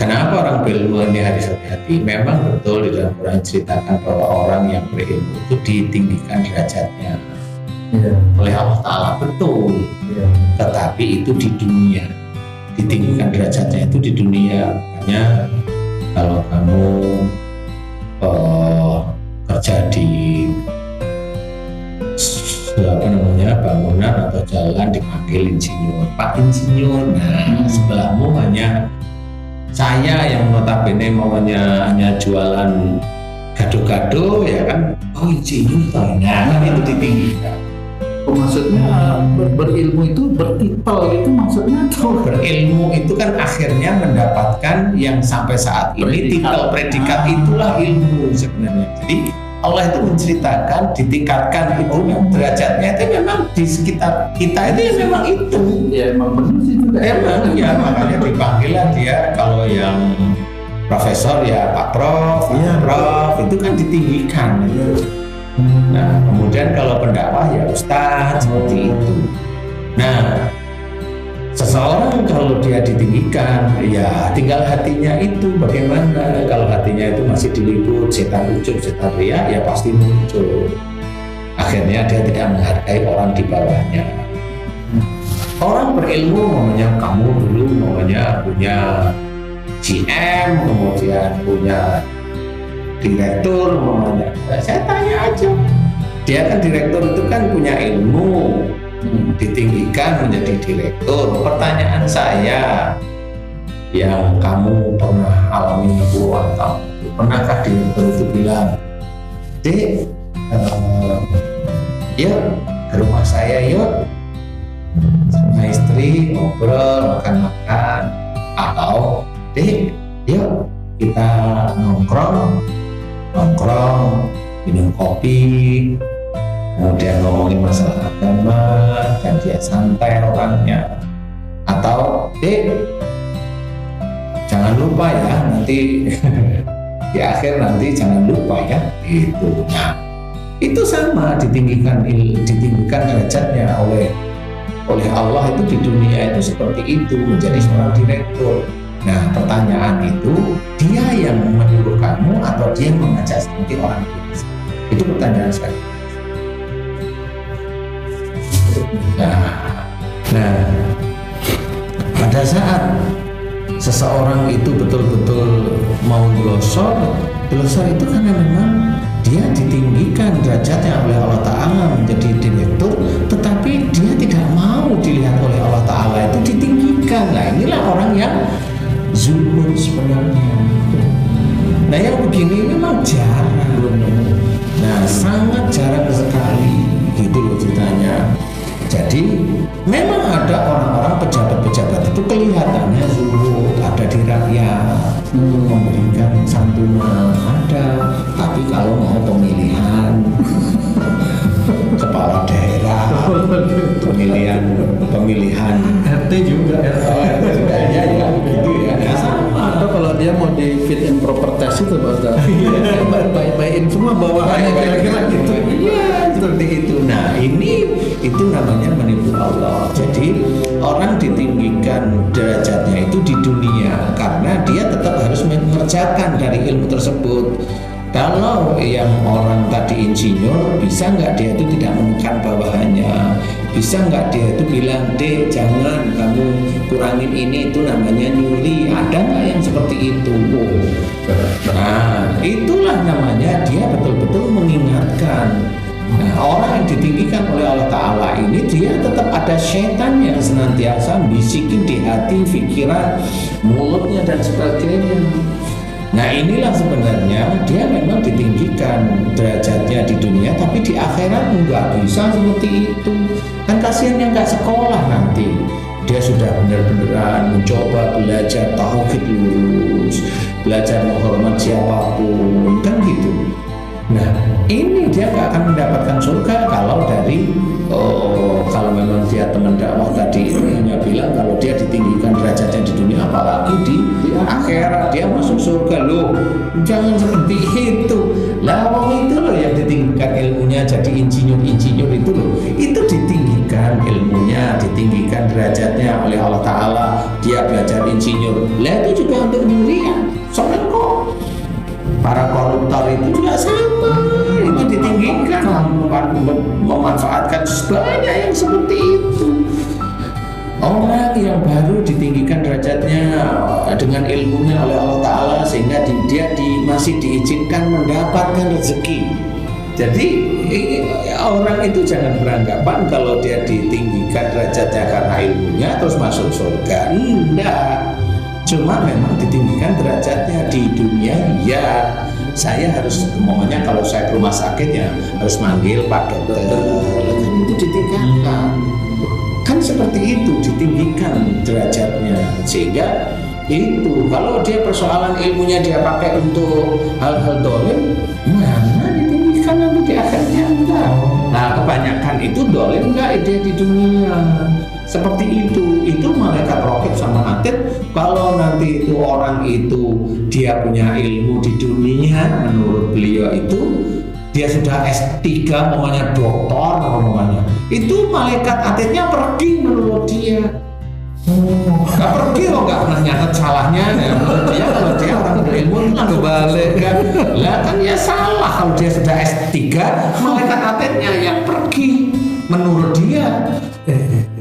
Kenapa orang berilmu ini harus hati-hati? Memang betul di dalam Quran ceritakan bahwa orang yang berilmu itu ditinggikan derajatnya oleh Allah Ta'ala, betul. Tetapi itu di dunia, ditinggikan derajatnya itu di dunia. Makanya kalau kamu kerja di bangunan atau jalan dipanggil insinyur, Pak Insinyur. Nah, sebelahmu hanya saya yang notabene maunya hanya jualan gado-gado, ya kan? Oh, insinyur toh. Nah, kan itu ditinggikan. Maksudnya berilmu itu bertitel itu maksudnya tuh. Berilmu itu kan akhirnya mendapatkan yang sampai saat ini titel predikat itulah ilmu sebenarnya. Jadi Allah itu menceritakan ditingkatkan itu derajatnya itu memang di sekitar kita itu ya memang itu. Ya emang benar sih juga. Emang ya, makanya dipanggillah dia kalau yang profesor ya Pak Prof, Prof itu kan ditinggikan. Nah, kemudian kalau pendakwah ya Ustadz seperti itu. Nah, seseorang kalau dia ditinggikan, ya tinggal hatinya itu bagaimana. Kalau hatinya itu masih diliput setan ujub, setan ria, ya pasti muncul. Akhirnya dia tidak menghargai orang di bawahnya. Orang berilmu, namanya kamu dulu namanya punya GM, kemudian punya direktur, namanya. Saya tanya aja, dia kan direktur itu kan punya ilmu, ditinggikan menjadi direktur. Pertanyaan saya, yang kamu pernah alami puluhan tahun, pernahkah direktur itu bilang, Dek, yuk ke rumah saya yuk, sama istri ngobrol, makan-makan, atau Dek, yuk kita nongkrong, minum kopi, kemudian ngomongin masalah agama, dan dia santai orangnya. Atau Dek, jangan lupa ya nanti di akhir nanti jangan lupa ya, gitu. Nah, itu sama ditinggikan derajatnya oleh Allah itu di dunia itu seperti itu, menjadi seorang direktur. Nah, pertanyaan itu, dia yang menyuruh kamu atau dia yang mengajak seperti orang itu? Itu pertanyaan saya. Nah, pada saat seseorang itu betul-betul mau glosor itu karena memang dia ditinggikan derajatnya oleh Allah Ta'ala menjadi direktur, tetapi dia tidak mau dilihat oleh Allah Ta'ala itu ditinggikan. Nah, inilah orang yang zuhud sebenarnya. Nah, yang begini memang jarang. Nah, sangat jarang sekali gitu loh ceritanya. Jadi memang ada orang-orang pejabat-pejabat itu kelihatannya zuhud, ada di rakyat, memberikan santunan, ada. Tapi kalau mau pemilihan kepala daerah, pemilihan RT juga, ya begitu ya. Sama. Atau kalau dia mau di fit and proper test itu baik-baikin semua bawahannya kira-kira gitu. Iya, seperti itu. Nah, itu namanya menipu Allah. Jadi orang ditinggikan derajatnya itu di dunia karena dia tetap harus mengerjakan dari ilmu tersebut. Kalau yang orang tadi insinyur, bisa nggak dia itu tidak menekan bawahannya? Bisa nggak dia itu bilang, Dek, jangan kamu kurangin ini, itu namanya nyuri. Ada nggak yang seperti itu? Nah, itulah namanya dia betul-betul mengingatkan. Nah, orang yang ditinggikan oleh Allah Ta'ala ini, dia tetap ada setan yang senantiasa bisikin di hati, pikiran, mulutnya, dan sebagainya. Nah, inilah sebenarnya dia memang ditinggikan derajatnya di dunia, tapi di akhirat nggak bisa seperti itu. Kan kasihan yang nggak sekolah nanti. Dia sudah benar-benar mencoba belajar tauhid lurus, belajar menghormat siapapun, kan gitu. Nah, ini dia nggak akan mendapatkan surga kalau kalau memang dia teman dakwah tadi hanya bilang kalau dia ditinggikan derajatnya di dunia, apalagi di akhirat dia masuk surga. Loh, jangan seperti itu. Lah, itu loh yang ditinggikan ilmunya jadi insinyur itu loh, itu ditinggikan ilmunya, ditinggikan derajatnya oleh Allah Ta'ala. dia belajar insinyur, lah itu juga untuk dunia. Soalnya kok para koruptor itu juga sama, itu ditinggikan, memanfaatkan banyak yang seperti itu. Orang yang baru ditinggikan derajatnya dengan ilmunya oleh Allah Ta'ala, sehingga dia masih diizinkan mendapatkan rezeki. Jadi orang itu jangan beranggapan kalau dia ditinggikan derajatnya karena ilmunya terus masuk surga. Enggak, cuma memang ditinggikan derajatnya di dunia. Ya, saya harus, momennya kalau saya ke rumah sakit ya harus manggil Pak Dokter, itu ditingkatkan. Kan seperti itu, ditinggikan derajatnya. Sehingga itu kalau dia persoalan ilmunya dia pakai untuk hal-hal dolim, mana ditinggikan nanti di akhirnya enggak. Nah, kebanyakan itu dolim enggak dia di dunia. Seperti itu malaikat raqib sama atid. Kalau nanti itu orang itu dia punya ilmu di dunia, menurut beliau itu dia sudah S3, namanya doktor, namanya itu malaikat atidnya pergi menurut dia. Nggak pergi kok, nggak pernah nyatet salahnya ya. Menurut dia kalau dia orang berilmu itu langsung kebalik lah, kan ya salah kalau dia sudah S3, malaikat atidnya yang pergi menurut dia.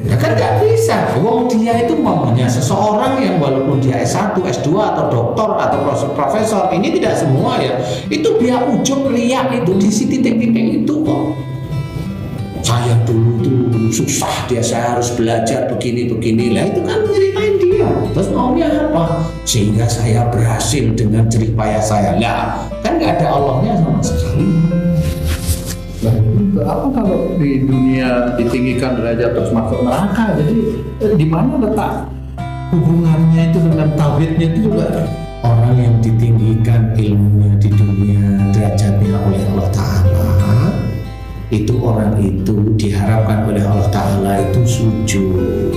Ya kan nggak bisa. Wong dia itu mamanya seseorang yang walaupun dia S1, S2 atau doktor atau profesor, ini tidak semua ya. Itu biar ujub riak itu di titik-titik itu kok. Saya dulu itu susah, saya harus belajar begini-begini lah, itu kan ceritain dia. Terus maunya apa? Sehingga saya berhasil dengan jerih payah saya. Lah, kan nggak ada Allahnya sama sekali. Nah, apa kalau di dunia ditinggikan derajat terus masuk neraka? Jadi di mana letak hubungannya itu dengan tauhidnya itu juga? Orang yang ditinggikan ilmunya di dunia derajatnya oleh Allah Ta'ala, itu orang itu diharapkan oleh Allah Ta'ala itu sujud.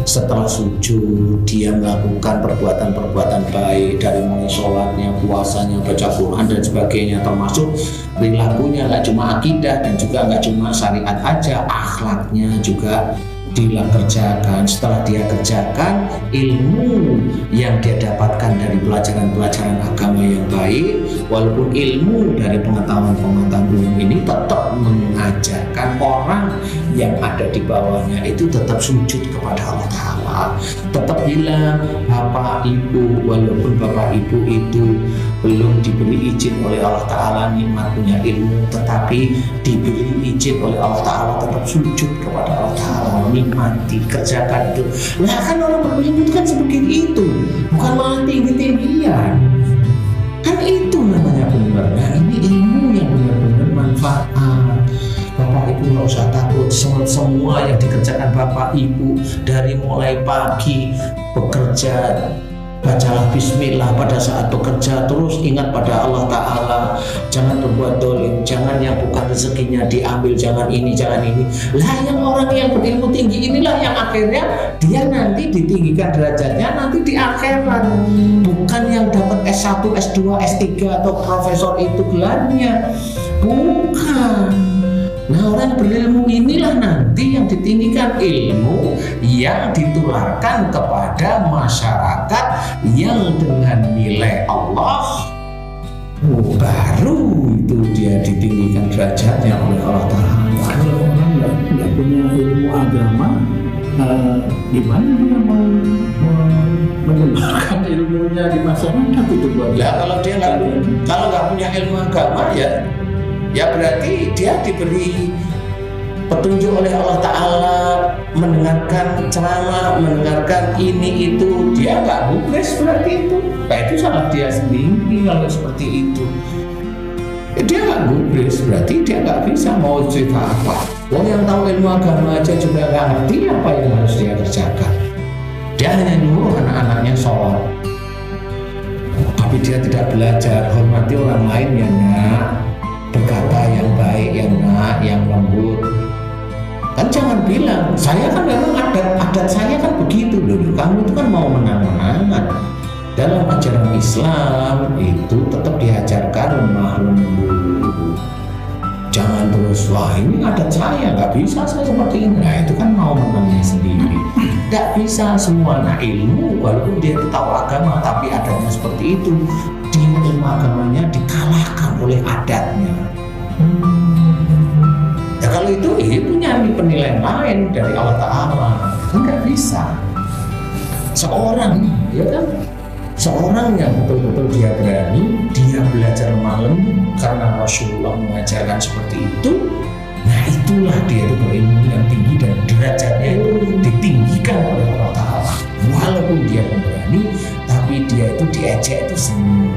Setelah sujud, dia melakukan perbuatan-perbuatan baik, dari mulai sholatnya, puasanya, baca Quran dan sebagainya, termasuk perilakunya, nggak cuma akidah dan juga nggak cuma syariat aja, akhlaknya juga dikerjakan. Setelah dia kerjakan, ilmu yang dia dapatkan dari pelajaran-pelajaran agama yang baik, walaupun ilmu dari pengetahuan-pengetahuan umum ini tetap mengajarkan orang yang ada di bawahnya itu tetap sujud kepada Allah Ta'ala, tetap bilang Bapak Ibu, walaupun Bapak Ibu itu belum diberi izin oleh Allah Ta'ala nikmat punya ilmu, tetapi diberi izin oleh Allah Ta'ala tetap sujud kepada Allah Ta'ala, nikmati, kerjakan itu. Nah kan orang berilmu kan sebegini itu, bukan malah tinggi-tinggian. Kan itu namanya benar. Nah ini ilmu yang benar-benar manfaat. Bapak Ibu nggak usah takut, semua yang dikerjakan Bapak Ibu dari mulai pagi bekerja, bacalah bismillah pada saat bekerja, terus ingat pada Allah Ta'ala, jangan berbuat dolim, jangan yang bukan rezekinya diambil, jangan ini, jangan ini. Lah yang orang yang berilmu tinggi inilah yang akhirnya dia nanti ditinggikan derajatnya nanti di akhirat, bukan yang dapat S1, S2, S3 atau profesor itu gelarnya, bukan. Nah orang berilmu inilah nanti yang ditinggikan, ilmu yang ditularkan kepada masyarakat yang dengan nilai Allah, baru itu dia ditinggikan derajatnya oleh Allah Ta'ala. Kalau orang nggak punya ilmu agama, gimana dia mau menyebarkan ilmunya di masyarakat itu? Ya kalau dia nggak punya ilmu agama ya berarti dia diberi petunjuk oleh Allah Ta'ala, mendengarkan ceramah, mendengarkan ini itu, dia nggak gubres berarti itu. Nah itu salah dia sendiri kalau seperti itu. Dia nggak gubres berarti dia nggak bisa mau cerita apa. Orang yang tahu ilmu agama aja juga nggak ngerti apa yang harus dia kerjakan. Dia hanya nyuruh anak-anaknya sholat, tapi dia tidak belajar hormati orang lain ya nak, berkata yang baik, yang nak, yang lembut. Kan jangan bilang, saya kan memang adat saya kan begitu dulu. Kamu itu kan mau menang-menangan. Dalam ajaran Islam itu tetap diajarkan lemah lembut. Jangan terus wah ini adat saya, nggak bisa saya seperti ini. Nah itu kan mau menangnya sendiri. Nggak bisa semua. Nah ilmu walaupun dia tahu agama tapi adatnya seperti itu, dia ilmu agamanya dikalahkan oleh adatnya. Ya kalau itu punya penilaian lain dari Allah Ta'ala, kan nggak bisa. Seorang ya kan, seorang yang betul-betul dia berani, dia belajar malam karena Rasulullah mengajarkan seperti itu. Nah itulah dia itu berilmu yang tinggi dan derajatnya itu ditinggikan oleh Allah Ta'ala. Walaupun dia pemberani, tapi dia itu diejek itu senyum,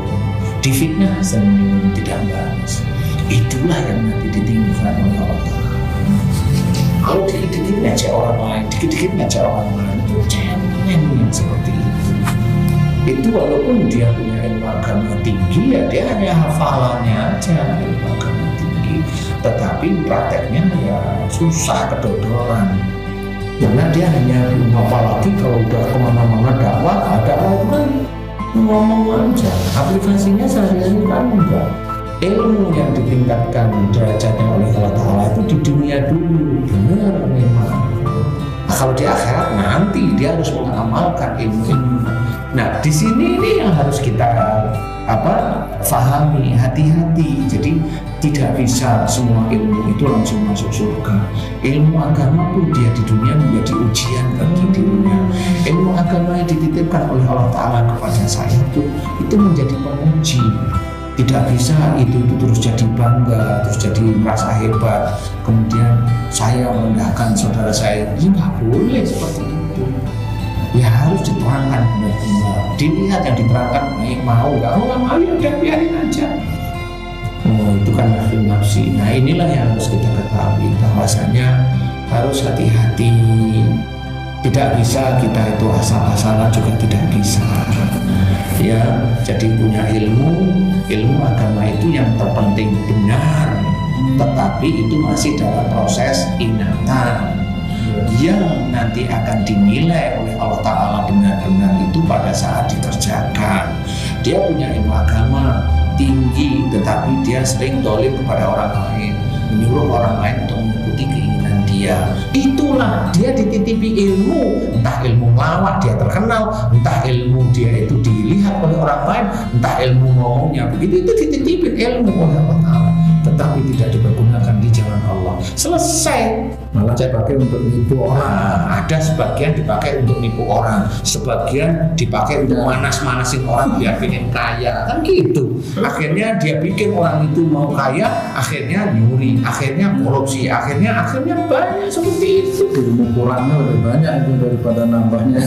difitnah senyum, tidak balas. Itulah yang nanti ditinggikan oleh Allah Ta'ala. Kalau dikit-dikit ngajak orang lain, dikit-dikit ngajak orang lain, itu cemen yang seperti itu. Itu walaupun dia punya ilmu agama tinggi, ya dia hanya hafalannya aja ilmu agama tinggi, tetapi prakteknya ya susah, kedodoran. Karena dia hanya apalagi kalau udah kemana-mana dakwah itu kan ngomong aja, aplikasinya sehari-hari kan enggak. Ilmu yang ditingkatkan derajatnya oleh Allah Ta'ala itu di dunia dulu, benar memang. Nah, kalau di akhirat nanti dia harus mengamalkan ilmu. Nah di sini ini yang harus kita fahami, hati-hati. Jadi tidak bisa semua ilmu itu langsung masuk surga. Ilmu agama pun dia di dunia menjadi ujian bagi dirinya. Ilmu agama yang dititipkan oleh Allah Ta'ala kepada saya itu menjadi penguji. Tidak bisa itu terus jadi bangga, terus jadi merasa hebat. Kemudian saya merendahkan saudara saya, ini nggak boleh seperti itu. Ya harus diterangkan benar-benar. Dilihat yang diterangkan baik mau, nggak mau ya udah biarin aja. Itu kan nafsi. Nah inilah yang harus kita ketahui, bahwasanya harus hati-hati. Tidak bisa kita itu asal-asalan, juga tidak bisa. Ya, jadi punya ilmu agama itu yang terpenting benar, tetapi itu masih dalam proses ingatan yang nanti akan dinilai oleh Allah Ta'ala benar-benar itu pada saat dikerjakan. Dia punya ilmu agama tinggi, tetapi dia sering dolim kepada orang lain, menyuruh orang lain untuk mengikuti keinginan dia. Itulah dia dititipi ilmu, entah ilmu ngelawak dia terkenal, entah ilmu dia itu dilihat oleh orang lain, entah ilmu ngomongnya begitu, itu dititipin ilmu oleh Allah Ta'ala, tetapi tidak dipergunakan di jalan Allah. Selesai. Malah saya pakai untuk nipu orang. Ada sebagian dipakai untuk nipu orang, sebagian dipakai untuk manas-manasin orang biar pengen kaya, kan gitu. Akhirnya dia bikin orang itu mau kaya, akhirnya nyuri, akhirnya korupsi, akhirnya banyak seperti itu. Ilmu kurangnya lebih banyak itu daripada nambahnya.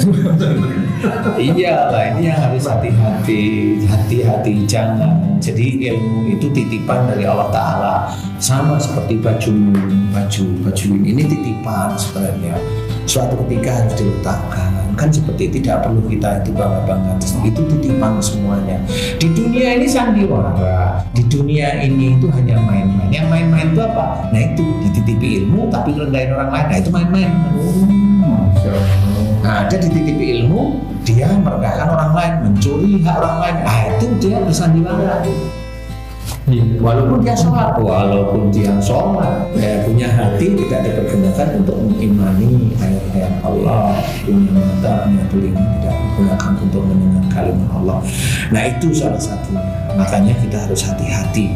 Iyalah, ini yang harus hati-hati, jangan. Jadi ilmu itu titipan dari Allah Ta'ala, sama seperti baju ini titipan sebenarnya. Suatu ketika harus diletakkan, kan seperti tidak perlu kita itu bangga-bangga. Itu titipan semuanya. Di dunia ini sandiwara, di dunia ini itu hanya main-main. Yang main-main itu apa? Nah itu dititipi ilmu tapi rendahin orang lain. Nah itu main-main. Nah ada dititipi ilmu, dia merendahkan orang lain, mencuri hak orang lain. Nah itu dia bersandiwara. Walaupun dia sholat, punya hati tidak dipergunakan untuk mengimani ayat-ayat Allah, punya mata, punya telinga tidak digunakan untuk mendengar kalimat Allah. Nah itu salah satunya. Makanya kita harus hati-hati.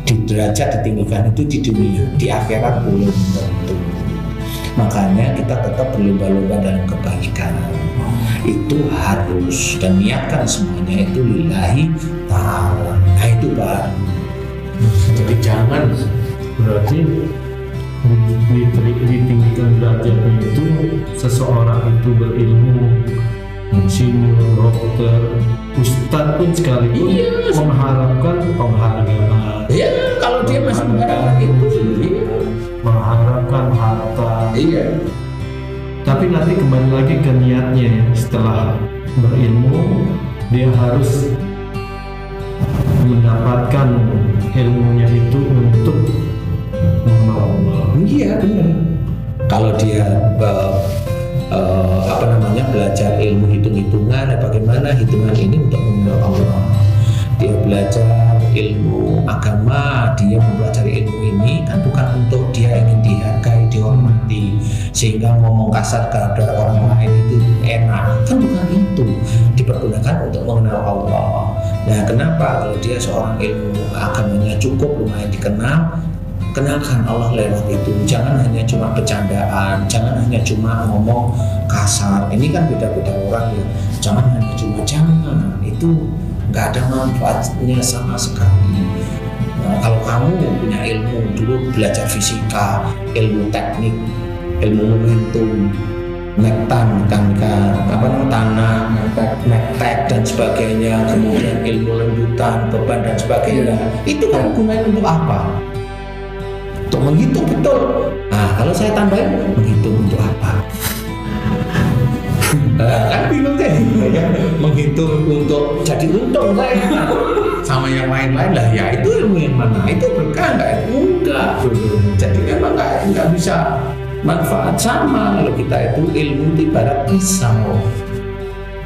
Di derajat ditinggikan itu di dunia, di akhirat belum tentu. Makanya kita tetap berlomba-lomba dalam kebaikan. Itu harus, dan niatkan semuanya itu lillahi ta'ala. Nah itu baru. Jadi jangan, berarti ditinggikan derajatnya itu seseorang itu berilmu, insinyur, dokter, ustadz pun sekalipun mengharapkan penghargaan. Ya kalau dia masih mengharapkan itu, mengharapkan harta. Iya. Tapi nanti kembali lagi ke niatnya. Setelah berilmu, dia harus mendapatkan ilmunya itu untuk mengenal. Iya benar. Kalau dia belajar ilmu hitung-hitungan, bagaimana hitungan ini untuk mengenal Allah. Dia belajar ilmu agama, dia mempelajari ilmu ini kan bukan untuk dia ingin dihargai, dihormati, sehingga ngomong kasar kepada orang lain itu enak, kan bukan itu. Dipergunakan untuk mengenal Allah. Nah, kenapa kalau dia seorang ilmu agamanya cukup lumayan dikenal, kenalkan Allah lewat itu. Jangan hanya cuma bercandaan, jangan hanya cuma ngomong kasar. Ini kan beda-beda orang ya. Jangan itu nggak ada manfaatnya sama sekali. Nah, kalau kamu punya ilmu dulu belajar fisika, ilmu teknik, ilmu momentum, tanah, mektek dan sebagainya, kemudian ilmu lembutan, beban dan sebagainya, itu kan gunanya untuk apa? Untuk menghitung betul. Nah, kalau saya tambahin, menghitung untuk apa? Kan bingung deh, ya. Menghitung untuk jadi untung saya sama yang lain-lain lah, ya itu ilmu yang mana? Itu berkah nggak? Enggak, jadi memang nggak bisa manfaat sama. Kalau kita itu ilmu itu ibarat pisau.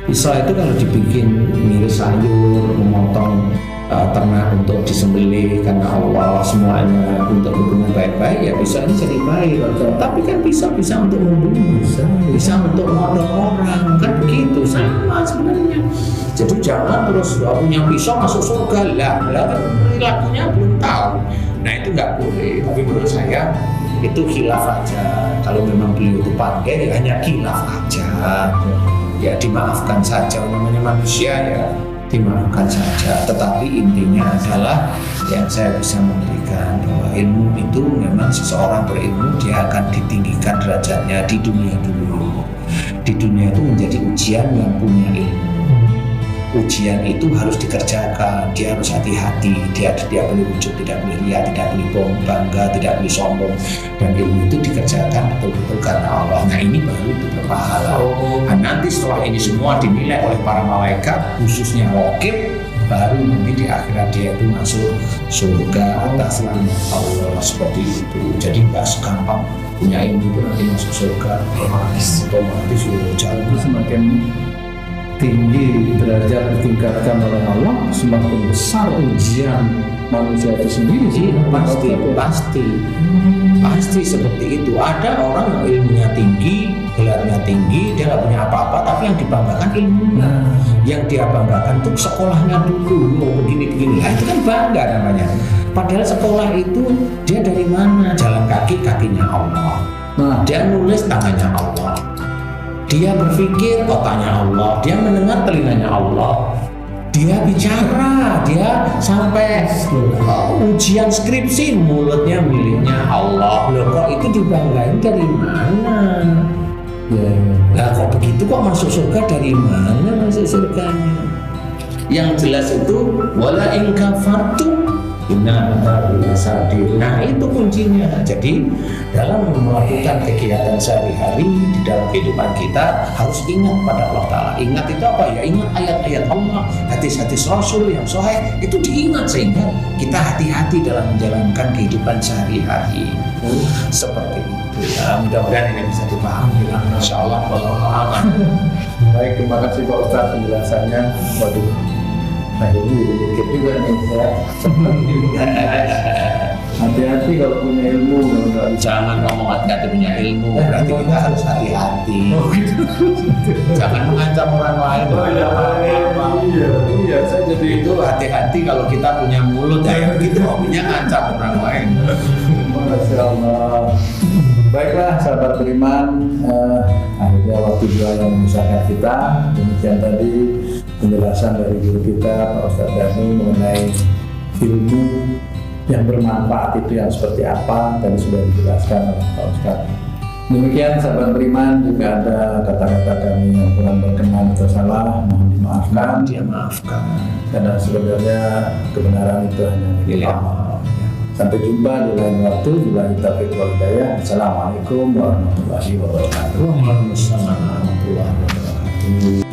Pisau itu kalau dibikin ngiris sayur, memotong ternak untuk disembelih karena Allah, semuanya untuk hubungan baik-baik, ya pisau ini jadi baik. Tapi kan pisau bisa untuk membunuh, bisa untuk memotong orang, kan begitu sama sebenarnya. Jadi jangan terus punya pisau masuk surga lah, kan perilakunya belum tahu. Nah itu nggak boleh. Tapi menurut saya itu khilaf aja. Kalau memang beliau itu pandai, hanya khilaf aja. Ya dimaafkan saja, namanya manusia ya dimaafkan saja. Tetapi intinya adalah yang saya bisa memberikan bahwa ilmu itu memang seseorang berilmu dia akan ditinggikan derajatnya di dunia dulu. Di dunia itu menjadi ujian yang punya ilmu. Ujian itu harus dikerjakan, dia harus hati-hati, dia tidak boleh ujub, tidak boleh riya, tidak boleh bangga, tidak boleh sombong, dan ilmu itu dikerjakan betul-betul karena Allah. Nah ini baru itu berpahala. Nah, nanti setelah ini semua dinilai oleh para malaikat, khususnya Raqib, baru nanti di akhirat dia itu masuk surga atas nama Allah, seperti itu. Jadi nggak segampang punya ilmu itu nanti masuk surga otomatis jalan semakin tinggi derajat ditingkatkan oleh Allah, semakin besar ujian manusia itu sendiri sih. Pasti seperti itu. Ada orang yang ilmunya tinggi, gelarnya tinggi, dia nggak punya apa-apa, tapi yang dibanggakan ilmunya. Yang dia banggakan tuh sekolahnya dulu, begini-begini. Nah, itu kan bangga namanya. Padahal sekolah itu dia dari mana? Jalan kaki, kakinya Allah. Dia nulis, tangannya Allah. Dia berpikir, otaknya Allah. Dia mendengar, telinganya Allah. Dia bicara, dia sampai ujian skripsi, mulutnya miliknya Allah. Loh kok itu dibanggain dari mana? Nah kok begitu, kok masuk surga dari mana masuk surganya? Yang jelas itu wala in kafartum inna sadir. Nah itu kuncinya. Jadi dalam melakukan kegiatan sehari-hari di dalam kehidupan kita harus ingat pada Allah Ta'ala. Ingat itu apa ya? Ingat ayat-ayat Allah, hadis-hadis Rasul yang sahih itu diingat sehingga kita hati-hati dalam menjalankan kehidupan sehari-hari. Seperti itu. Ya, mudah-mudahan ini bisa dipahami. Insya Allah. Baik, terima kasih Pak Ustadz penjelasannya. Waduh. Nah ini jadi mikir juga nih ya. Hati-hati kalau punya ilmu. Jangan ngomong hati-hati punya ilmu, berarti kita harus hati-hati. Jangan mengancam orang lain. Iya, saya jadi itu hati-hati kalau kita punya mulut ya begitu, hobinya ngancam orang lain. Masya Allah. Baiklah sahabat beriman, akhirnya waktu juga yang memisahkan kita. Demikian tadi penjelasan dari guru kita Pak Ustadz Danu mengenai ilmu yang bermanfaat itu yang seperti apa, tadi sudah dijelaskan oleh Pak Ustadz. Demikian sahabat beriman, jika ada kata-kata kami yang kurang berkenan atau salah, mohon dimaafkan. Dia maafkan. Karena sebenarnya kebenaran itu hanya milik Allah. Sampai jumpa di lain waktu. Billahi taufiq wal hidayah. Assalamualaikum warahmatullahi wabarakatuh. Waalaikumsalam warahmatullahi wabarakatuh.